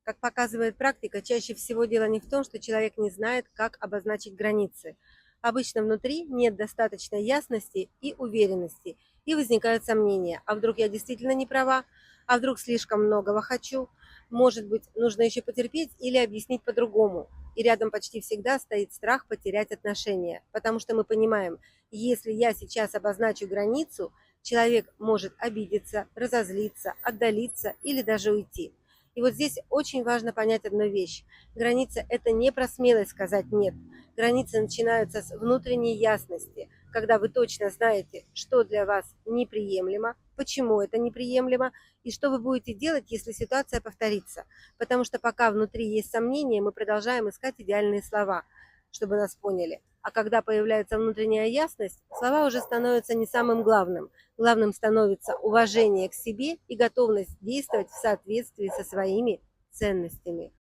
Как показывает практика, чаще всего дело не в том, что человек не знает, как обозначить границы. Обычно внутри нет достаточной ясности и уверенности, и возникают сомнения. А вдруг я действительно не права? А вдруг слишком многого хочу? Может быть, нужно еще потерпеть или объяснить по-другому? И рядом почти всегда стоит страх потерять отношения, потому что мы понимаем, если я сейчас обозначу границу, человек может обидеться, разозлиться, отдалиться или даже уйти. И вот здесь очень важно понять одну вещь. Граница – это не про смелость сказать «нет». Границы начинаются с внутренней ясности, когда вы точно знаете, что для вас неприемлемо, почему это неприемлемо, и что вы будете делать, если ситуация повторится. Потому что пока внутри есть сомнения, мы продолжаем искать идеальные слова, чтобы нас поняли. А когда появляется внутренняя ясность, слова уже становятся не самым главным. Главным становится уважение к себе и готовность действовать в соответствии со своими ценностями.